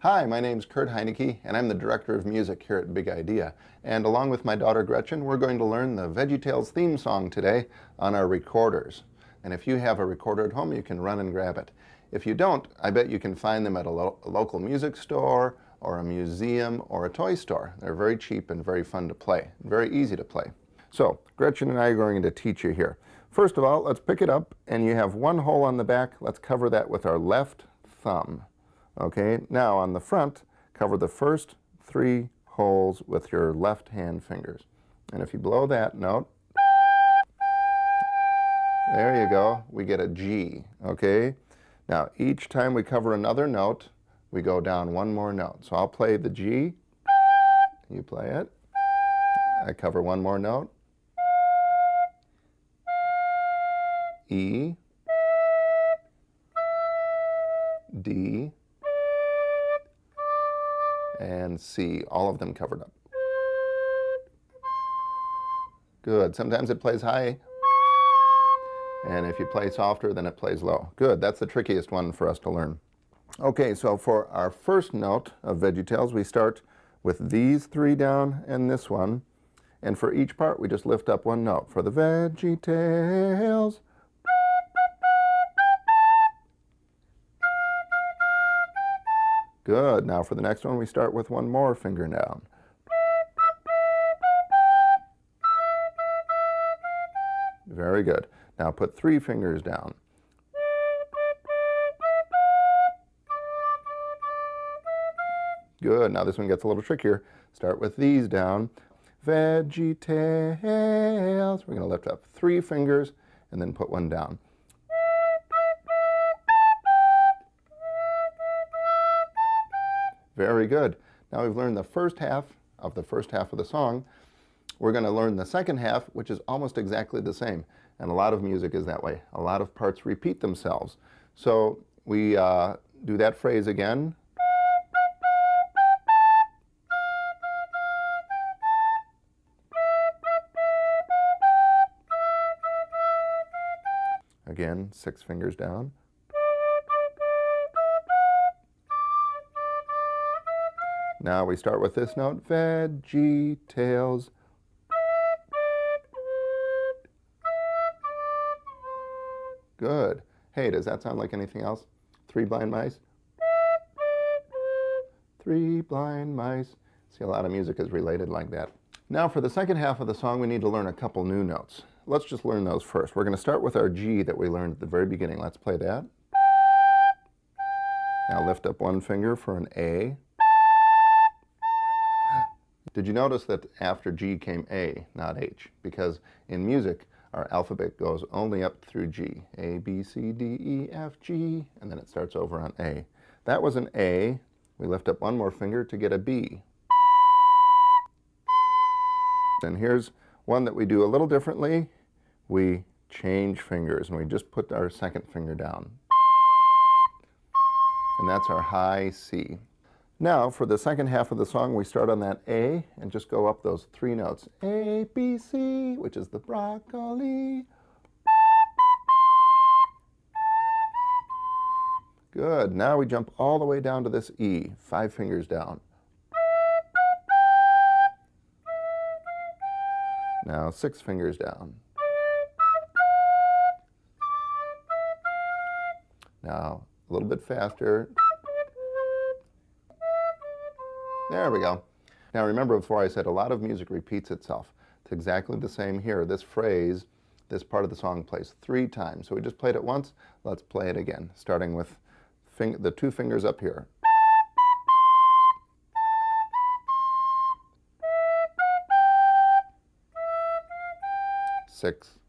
Hi, my name's Kurt Heinecke, and I'm the Director of Music here at Big Idea. And along with my daughter Gretchen, we're going to learn the VeggieTales theme song today on our recorders. And if you have a recorder at home, you can run and grab it. If you don't, I bet you can find them at a local music store or a museum or a toy store. They're very cheap and very fun to play, very easy to play. So, Gretchen and I are going to teach you here. First of all, let's pick it up, and you have one hole on the back. Let's cover that with our left thumb. Okay, now on the front, cover the first 3 holes with your left hand fingers. And if you blow that note, there you go, we get a G, okay? Now, each time we cover another note, we go down one more note. So I'll play the G, you play it, I cover one more note, E, D, and C, all of them covered up. Good. Sometimes it plays high, and if you play softer, then it plays low. Good. That's the trickiest one for us to learn. Okay, so for our first note of VeggieTales, we start with these 3 down and this one, and for each part, we just lift up one note. For the VeggieTales, good. Now for the next one, we start with one more finger down. Very good. Now put 3 fingers down. Good. Now this one gets a little trickier. Start with these down. VeggieTales. We're going to lift up 3 fingers and then put one down. Very good. Now we've learned the first half of the song. We're going to learn the second half, which is almost exactly the same. And a lot of music is that way. A lot of parts repeat themselves. So we do that phrase again. Again, 6 fingers down. Now we start with this note, VeggieTales. Good. Hey, does that sound like anything else? 3 blind mice? 3 blind mice. See, a lot of music is related like that. Now for the second half of the song, we need to learn a couple new notes. Let's just learn those first. We're going to start with our G that we learned at the very beginning. Let's play that. Now lift up one finger for an A. Did you notice that after G came A, not H? Because in music, our alphabet goes only up through G. A, B, C, D, E, F, G, and then it starts over on A. That was an A. We lift up one more finger to get a B. And here's one that we do a little differently. We change fingers, and we just put our second finger down. And that's our high C. Now, for the second half of the song, we start on that A and just go up those 3 notes. A, B, C, which is the broccoli. Good. Now we jump all the way down to this E, 5 fingers down. Now 6 fingers down. Now, a little bit faster. There we go. Now remember, before I said a lot of music repeats itself. It's exactly the same here. This phrase, this part of the song plays 3 times. So we just played it once. Let's play it again, starting with the 2 fingers up here. Six.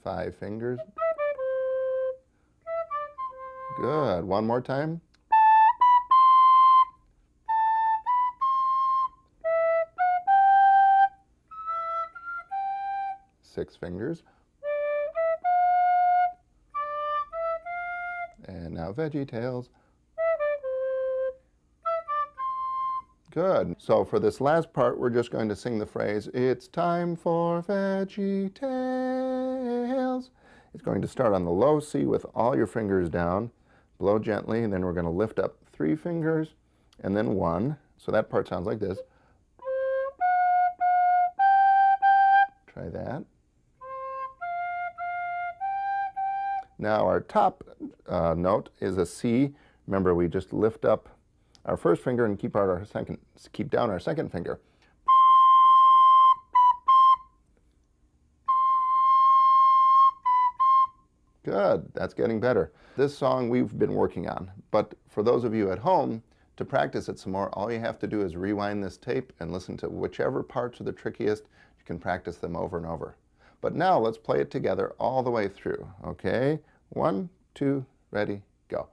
5 fingers. Good. One more time. 6 fingers. And now VeggieTales. Good. So for this last part, we're just going to sing the phrase, "It's time for VeggieTales." It's going to start on the low C with all your fingers down. Blow gently, and then we're going to lift up 3 fingers and then 1. So that part sounds like this. Try that. Now our top note is a C. Remember, we just lift up our first finger and keep down our second finger. Good, that's getting better. This song we've been working on, but for those of you at home, to practice it some more, all you have to do is rewind this tape and listen to whichever parts are the trickiest. You can practice them over and over. But now let's play it together all the way through, okay? 1, 2, ready, go.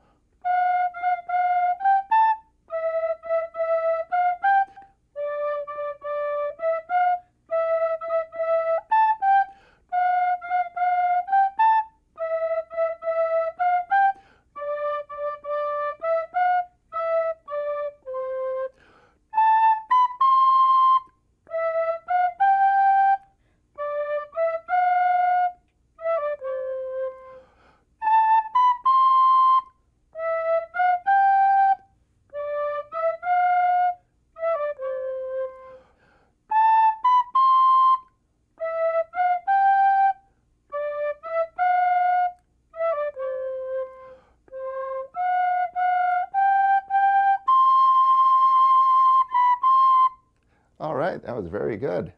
All right, that was very good.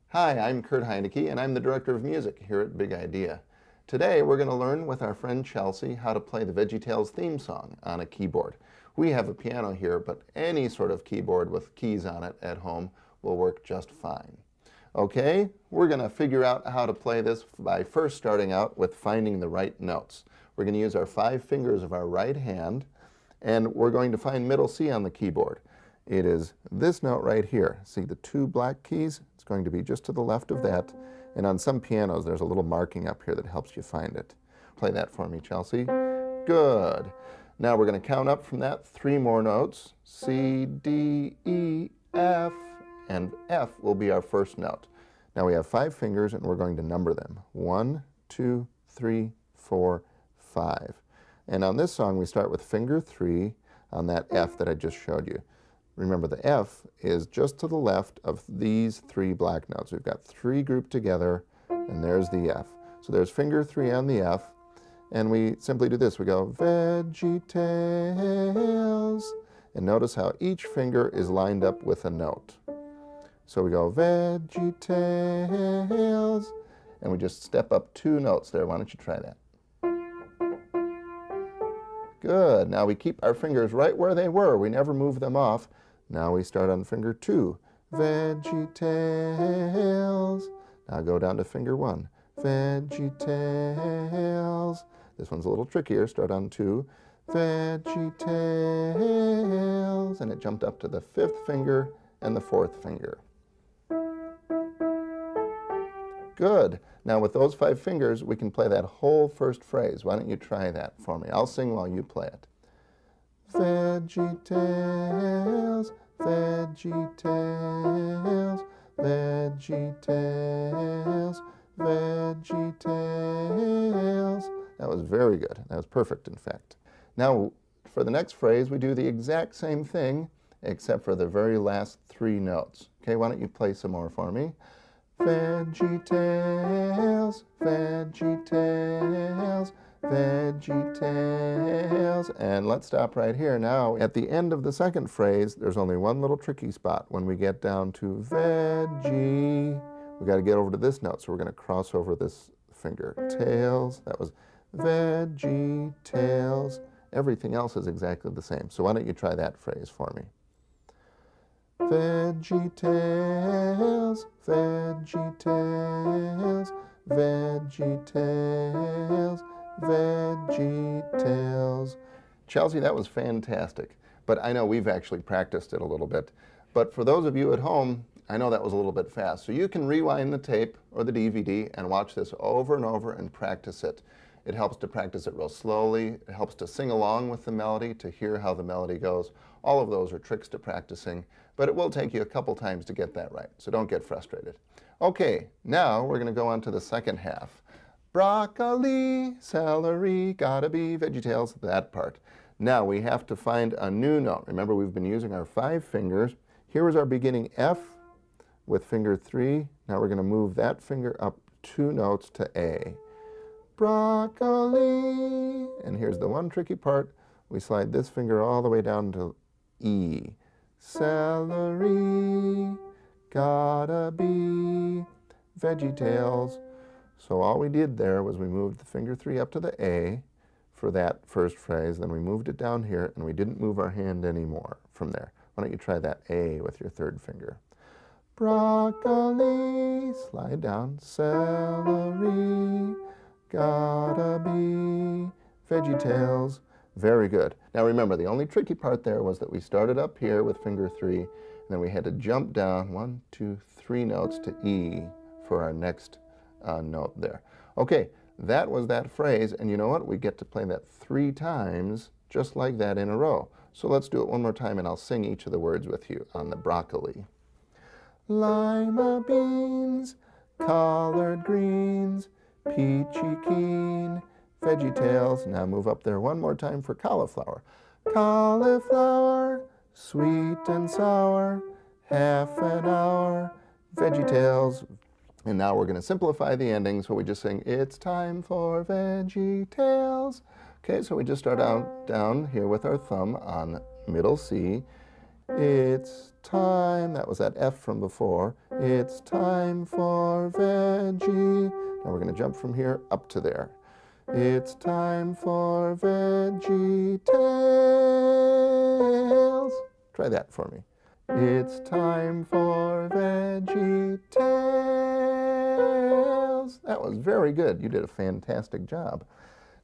Hi, I'm Kurt Heinecke, and I'm the Director of Music here at Big Idea. Today, we're going to learn with our friend Chelsea how to play the VeggieTales theme song on a keyboard. We have a piano here, but any sort of keyboard with keys on it at home will work just fine. Okay, we're going to figure out how to play this by first starting out with finding the right notes. We're going to use our 5 fingers of our right hand, and we're going to find middle C on the keyboard. It is this note right here. See the 2 black keys? It's going to be just to the left of that. And on some pianos, there's a little marking up here that helps you find it. Play that for me, Chelsea. Good. Now we're going to count up from that 3 more notes. C, D, E, F, and F will be our first note. Now we have 5 fingers, and we're going to number them. 1, 2, 3, 4, 5. And on this song, we start with finger 3 on that F that I just showed you. Remember, the F is just to the left of these 3 black notes. We've got 3 grouped together, and there's the F. So there's finger 3 on the F, and we simply do this. We go, VeggieTales, and notice how each finger is lined up with a note. So we go, VeggieTales, and we just step up 2 notes there. Why don't you try that? Good. Now we keep our fingers right where they were. We never move them off. Now we start on finger 2, VeggieTales. Now go down to finger 1, VeggieTales. This one's a little trickier. Start on 2, VeggieTales. And it jumped up to the 5th finger and the 4th finger. Good. Now with those 5 fingers, we can play that whole first phrase. Why don't you try that for me? I'll sing while you play it. VeggieTales, VeggieTales, VeggieTales, VeggieTales. That was very good. That was perfect, in fact. Now, for the next phrase, we do the exact same thing, except for the very last 3 notes. Okay, why don't you play some more for me? VeggieTales, VeggieTales, VeggieTales. And let's stop right here. Now, at the end of the second phrase, there's only one little tricky spot. When we get down to veggie, we got to get over to this note. So we're going to cross over this finger. Tails, that was VeggieTales. Everything else is exactly the same. So why don't you try that phrase for me? VeggieTales, VeggieTales, VeggieTales, VeggieTales. Chelsea, that was fantastic. But I know we've actually practiced it a little bit. But for those of you at home, I know that was a little bit fast. So you can rewind the tape or the DVD and watch this over and over and practice it. It helps to practice it real slowly. It helps to sing along with the melody, to hear how the melody goes. All of those are tricks to practicing, but it will take you a couple times to get that right, so don't get frustrated. Okay, now we're going to go on to the second half. Broccoli, celery, gotta be VeggieTales, that part. Now we have to find a new note. Remember, we've been using our 5 fingers. Here is our beginning F with finger 3. Now we're going to move that finger up 2 notes to A. Broccoli. And here's the one tricky part. We slide this finger all the way down to E. Celery, gotta be VeggieTales. So all we did there was we moved the finger 3 up to the A for that first phrase, then we moved it down here, and we didn't move our hand anymore from there. Why don't you try that A with your 3rd finger? Broccoli, slide down, celery, gotta be VeggieTales. Very good. Now remember, the only tricky part there was that we started up here with finger 3, and then we had to jump down 1, 2, 3 notes to E for our next note there. Okay, that was that phrase, and you know what? We get to play that 3 times, just like that in a row. So let's do it one more time, and I'll sing each of the words with you on the broccoli. Lima beans, collard greens, peachy keen, VeggieTales. Now move up there one more time for cauliflower. Cauliflower, sweet and sour, half an hour, VeggieTales. And now we're going to simplify the ending, so we just sing, it's time for VeggieTales. Okay, so we just start out down here with our thumb on middle C. It's time, that was that F from before. It's time for veggie. Now we're going to jump from here up to there. It's time for VeggieTales. Try that for me. It's time for VeggieTales. That was very good. You did a fantastic job.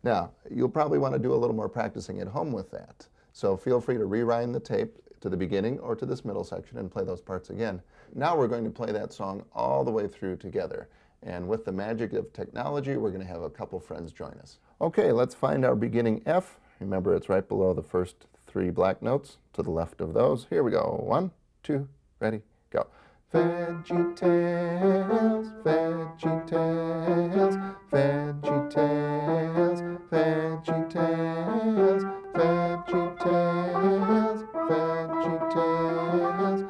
Now, you'll probably want to do a little more practicing at home with that. So feel free to rewind the tape to the beginning or to this middle section and play those parts again. Now we're going to play that song all the way through together. And with the magic of technology, we're going to have a couple friends join us. Okay, let's find our beginning F. Remember, it's right below the first 3 black notes to the left of those. Here we go. 1, 2, ready, go. VeggieTales, VeggieTales, VeggieTales, VeggieTales, VeggieTales, VeggieTales,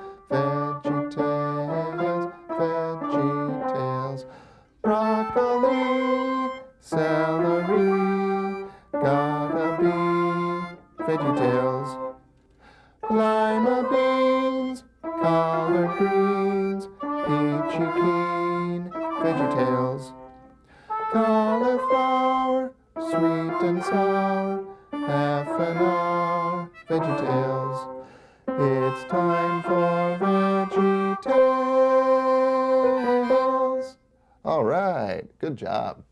VeggieTales, VeggieTales. Broccoli, celery, gotta be VeggieTales. Lima beans, collard greens, peachy keen, VeggieTales. Cauliflower, sweet and sour, half an hour, VeggieTales. It's time for VeggieTales. All right, good job.